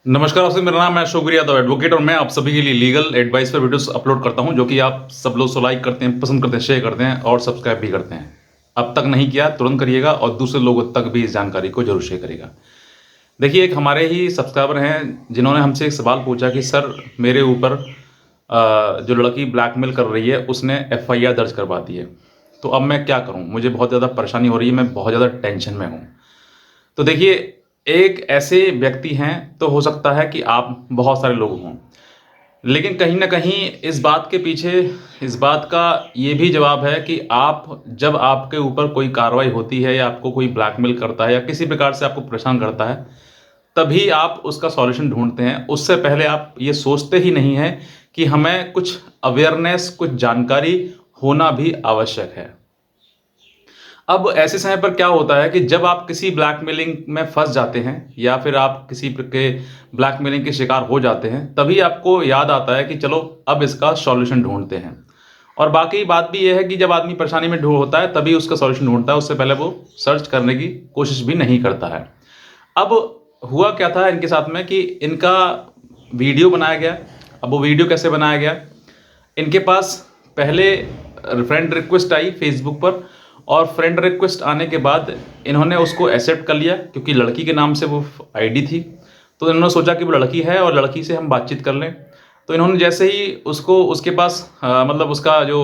नमस्कार दोस्तों, मेरा नाम है अशोक यादव एडवोकेट और मैं आप सभी के लिए लीगल एडवाइस पर वीडियोस अपलोड करता हूं जो कि आप सब लोग लाइक करते हैं, पसंद करते हैं, शेयर करते हैं और सब्सक्राइब भी करते हैं। अब तक नहीं किया तुरंत करिएगा और दूसरे लोगों तक भी इस जानकारी को जरूर शेयर करिएगा। देखिए, एक हमारे ही सब्सक्राइबर हैं जिन्होंने हमसे एक सवाल पूछा कि सर मेरे ऊपर जो लड़की ब्लैकमेल कर रही है उसने एफआईआर दर्ज करवा दी है, तो अब मैं क्या करूँ? मुझे बहुत ज़्यादा परेशानी हो रही है, मैं बहुत ज़्यादा टेंशन में हूँ। तो देखिए, एक ऐसे व्यक्ति हैं, तो हो सकता है कि आप बहुत सारे लोग हों, लेकिन कहीं न कहीं इस बात के पीछे इस बात का ये भी जवाब है कि आप जब आपके ऊपर कोई कार्रवाई होती है या आपको कोई ब्लैकमेल करता है या किसी प्रकार से आपको परेशान करता है, तभी आप उसका सॉल्यूशन ढूँढते हैं। उससे पहले आप ये सोचते ही नहीं हैं कि हमें कुछ अवेयरनेस, कुछ जानकारी होना भी आवश्यक है। अब ऐसे समय पर क्या होता है कि जब आप किसी ब्लैकमेलिंग में फँस जाते हैं या फिर आप किसी के ब्लैकमेलिंग के शिकार हो जाते हैं, तभी आपको याद आता है कि चलो अब इसका सॉल्यूशन ढूँढते हैं। और बाकी बात भी ये है कि जब आदमी परेशानी में होता है तभी उसका सॉल्यूशन ढूँढता है, उससे पहले वो सर्च करने की कोशिश भी नहीं करता है। अब हुआ क्या था इनके साथ में कि इनका वीडियो बनाया गया। अब वो वीडियो कैसे बनाया गया? इनके पास पहले फ्रेंड रिक्वेस्ट आई फेसबुक पर और फ्रेंड रिक्वेस्ट आने के बाद इन्होंने उसको एक्सेप्ट कर लिया क्योंकि लड़की के नाम से वो आईडी थी। तो इन्होंने सोचा कि वो लड़की है और लड़की से हम बातचीत कर लें। तो इन्होंने जैसे ही उसको उसके पास मतलब उसका जो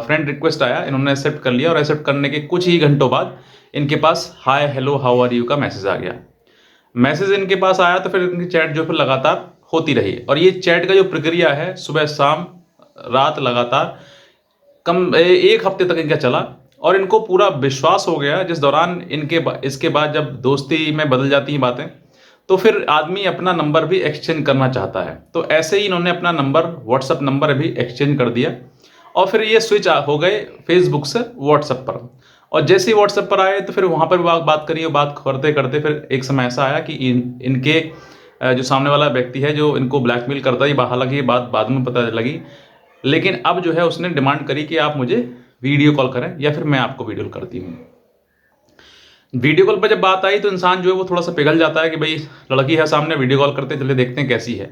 फ्रेंड रिक्वेस्ट आया, इन्होंने एक्सेप्ट कर लिया और एक्सेप्ट करने के कुछ ही घंटों बाद इनके पास hi hello how are you का मैसेज आ गया। मैसेज इनके पास आया तो फिर इनकी चैट जो फिर लगातार होती रही और ये चैट का जो प्रक्रिया है सुबह शाम रात लगातार एक हफ्ते तक इनका चला और इनको पूरा विश्वास हो गया, जिस दौरान इसके बाद जब दोस्ती में बदल जाती हैं बातें, तो फिर आदमी अपना नंबर भी एक्सचेंज करना चाहता है। तो ऐसे ही इन्होंने अपना नंबर, व्हाट्सअप नंबर भी एक्सचेंज कर दिया और फिर ये स्विच हो गए फेसबुक से व्हाट्सअप पर। और जैसे ही व्हाट्सएप पर आए तो फिर वहाँ पर भी बात करी और बात करते करते फिर एक समय ऐसा आया कि इनके जो सामने वाला व्यक्ति है जो इनको ब्लैकमेल करता है, हालांकि ये बात बाद में पता लगी, लेकिन अब जो है उसने डिमांड करी कि आप मुझे वीडियो कॉल करें या फिर मैं आपको वीडियो कॉल करती हूँ। वीडियो कॉल पर जब बात आई तो इंसान जो है वो थोड़ा सा पिघल जाता है कि भाई लड़की है सामने, वीडियो कॉल करते चले देखते हैं कैसी है।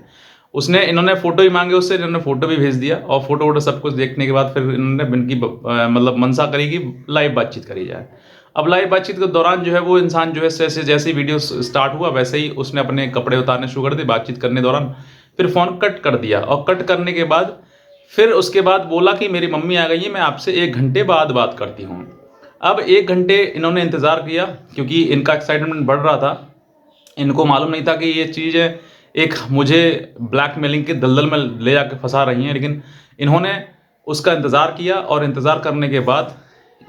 इन्होंने फोटो भी मांगे उससे, इन्होंने फोटो भी भेज दिया और फोटो वोटो सब कुछ देखने के बाद फिर इन्होंने इनकी मतलब मनसा करी कि लाइव बातचीत करी जाए। अब लाइव बातचीत के दौरान जो है वो इंसान जो है जैसे ही वीडियो स्टार्ट हुआ वैसे ही उसने अपने कपड़े उतारने शुरू कर दिए बातचीत करने दौरान। फिर फ़ोन कट कर दिया और कट करने के बाद फिर उसके बाद बोला कि मेरी मम्मी आ गई है, मैं आपसे 1 घंटे बाद बात करती हूँ। अब 1 घंटे इन्होंने इंतज़ार किया क्योंकि इनका एक्साइटमेंट बढ़ रहा था। इनको मालूम नहीं था कि ये चीज़ें एक मुझे ब्लैकमेलिंग के दलदल में ले जाके फंसा रही हैं, लेकिन इन्होंने उसका इंतज़ार किया और इंतज़ार करने के बाद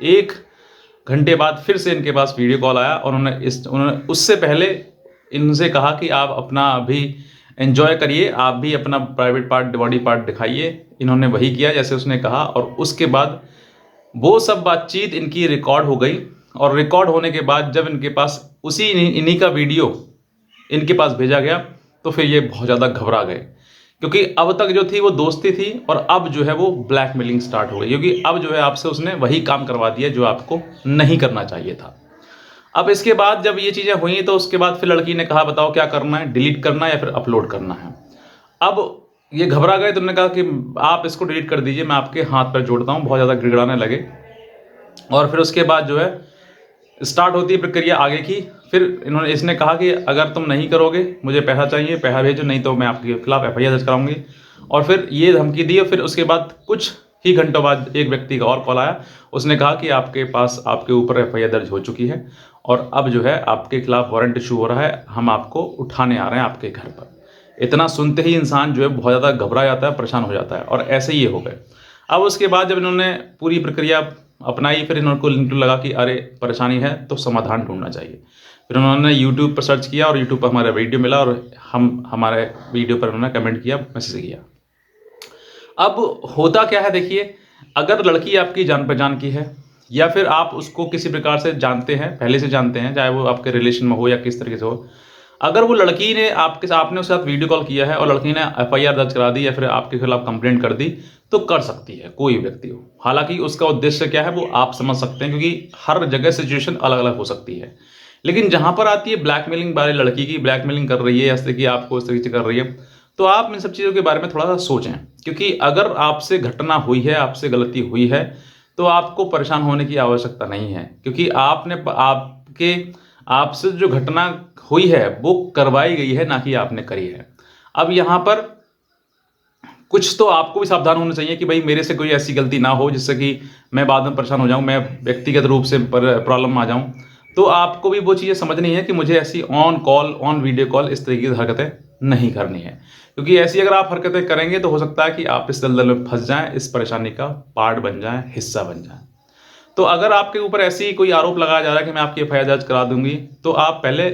1 घंटे बाद फिर से इनके पास वीडियो कॉल आया और उन्होंने उससे पहले इनसे कहा कि आप अपना अभी एन्जॉय करिए, आप भी अपना प्राइवेट पार्ट, बॉडी पार्ट दिखाइए। इन्होंने वही किया जैसे उसने कहा और उसके बाद वो सब बातचीत इनकी रिकॉर्ड हो गई और रिकॉर्ड होने के बाद जब इनके पास इन्हीं का वीडियो इनके पास भेजा गया तो फिर ये बहुत ज़्यादा घबरा गए क्योंकि अब तक जो थी वो दोस्ती थी और अब जो है वो ब्लैकमेलिंग स्टार्ट हो गई क्योंकि अब जो है आपसे उसने वही काम करवा दिया जो आपको नहीं करना चाहिए था। अब इसके बाद जब ये चीज़ें हुई तो उसके बाद फिर लड़की ने कहा बताओ क्या करना है, डिलीट करना है या फिर अपलोड करना है। अब ये घबरा गए तो उन्होंने कहा कि आप इसको डिलीट कर दीजिए, मैं आपके हाथ पर जोड़ता हूँ। बहुत ज़्यादा गिड़गिड़ाने लगे और फिर उसके बाद जो है स्टार्ट होती है प्रक्रिया आगे की। फिर इसने कहा कि अगर तुम नहीं करोगे, मुझे पैसा चाहिए, पैसा भेजो, नहीं तो मैं आपके खिलाफ एफआईआर दर्ज कराऊंगी। और फिर ये धमकी दी और फिर उसके बाद कुछ ही घंटों बाद एक व्यक्ति का और कॉल आया। उसने कहा कि आपके पास आपके ऊपर एफआईआर दर्ज हो चुकी है और अब जो है आपके खिलाफ वारंट इशू हो रहा है, हम आपको उठाने आ रहे हैं आपके घर पर। इतना सुनते ही इंसान जो है बहुत ज़्यादा घबरा जाता है, परेशान हो जाता है और ऐसे ही ये हो गए। अब उसके बाद जब इन्होंने पूरी प्रक्रिया अपनाई फिर इनको लगा कि अरे परेशानी है तो समाधान ढूंढना चाहिए। फिर उन्होंने यूट्यूब पर सर्च किया और यूट्यूब पर हमारा वीडियो मिला और हमारे वीडियो पर उन्होंने कमेंट किया, मैसेज किया। अब होता क्या है देखिए, अगर लड़की आपकी जान पहचान की है या फिर आप उसको किसी प्रकार से जानते हैं, पहले से जानते हैं, चाहे वो आपके रिलेशन में हो या किस तरीके से हो, अगर वो लड़की ने आपने उसके साथ वीडियो कॉल किया है और लड़की ने एफआईआर दर्ज करा दी या फिर आपके खिलाफ कंप्लेंट कर दी तो कर सकती है, कोई व्यक्ति हो। हालांकि उसका उद्देश्य क्या है वो आप समझ सकते हैं क्योंकि हर जगह सिचुएशन अलग अलग हो सकती है। लेकिन जहाँ पर आती है ब्लैकमेलिंग वाली लड़की की, ब्लैकमेलिंग कर रही है, जैसे कि आपको इस तरीके से कर रही है, तो आप इन सब चीज़ों के बारे में थोड़ा सा सोचें। क्योंकि अगर आपसे घटना हुई है, आपसे गलती हुई है, तो आपको परेशान होने की आवश्यकता नहीं है। क्योंकि आपसे जो घटना हुई है वो करवाई गई है, ना कि आपने करी है। अब यहाँ पर कुछ तो आपको भी सावधान होना चाहिए कि भाई मेरे से कोई ऐसी गलती ना हो जिससे कि मैं बाद में परेशान हो जाऊं, मैं व्यक्तिगत रूप से प्रॉब्लम में आ जाऊं। तो आपको भी वो चीज़ें समझनी है कि मुझे ऐसी on call, on video call इस तरीके की हरकतें नहीं करनी है। क्योंकि ऐसी अगर आप हरकतें करेंगे तो हो सकता है कि आप इस दलदल में फंस जाएं, इस परेशानी का पार्ट बन जाएं, हिस्सा बन जाएं। तो अगर आपके ऊपर ऐसी कोई आरोप लगाया जा रहा है कि मैं आपकी एफआईआर दर्ज करा दूंगी, तो आप पहले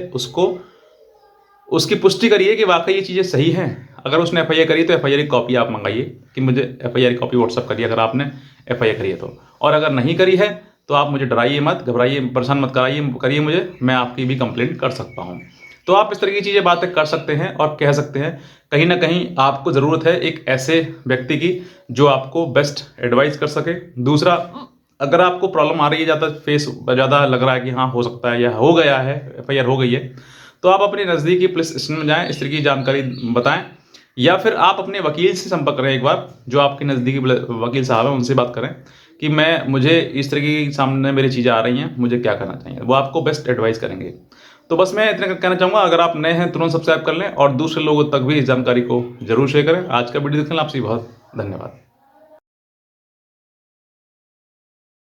उसकी पुष्टि करिए कि वाकई ये चीज़ें सही हैं। अगर उसने एफआईआर करी तो एफआईआर की कॉपी आप मंगाइए कि मुझे एफआईआर की कॉपी व्हाट्सअप करिए अगर आपने एफआईआर करी है तो। और अगर नहीं करी है तो आप मुझे डराइए मत, घबराइए, परेशान मत करिए मुझे, मैं आपकी भी कंप्लेंट कर सकता हूँ। तो आप इस तरह की चीज़ें बातें कर सकते हैं और कह सकते हैं। कहीं ना कहीं आपको ज़रूरत है एक ऐसे व्यक्ति की जो आपको बेस्ट एडवाइस कर सके। दूसरा, अगर आपको प्रॉब्लम आ रही है, ज़्यादा लग रहा है कि हाँ हो सकता है या हो गया है, एफआईआर हो गई है, तो आप अपने नज़दीकी पुलिस स्टेशन में जाएं, इस तरह की जानकारी बताएं। या फिर आप अपने वकील से संपर्क करें, एक बार जो आपके नज़दीकी वकील साहब हैं उनसे बात करें कि मुझे इस तरह की सामने मेरी चीज़ें आ रही हैं, मुझे क्या करना चाहिए, वो आपको बेस्ट एडवाइस करेंगे। तो बस मैं इतना कहना चाहूँगा, अगर आप नए हैं तुरंत सब्सक्राइब कर लें और दूसरे लोगों तक भी इस जानकारी को जरूर शेयर करें। आज का वीडियो देखने के लिए आपसे बहुत धन्यवाद।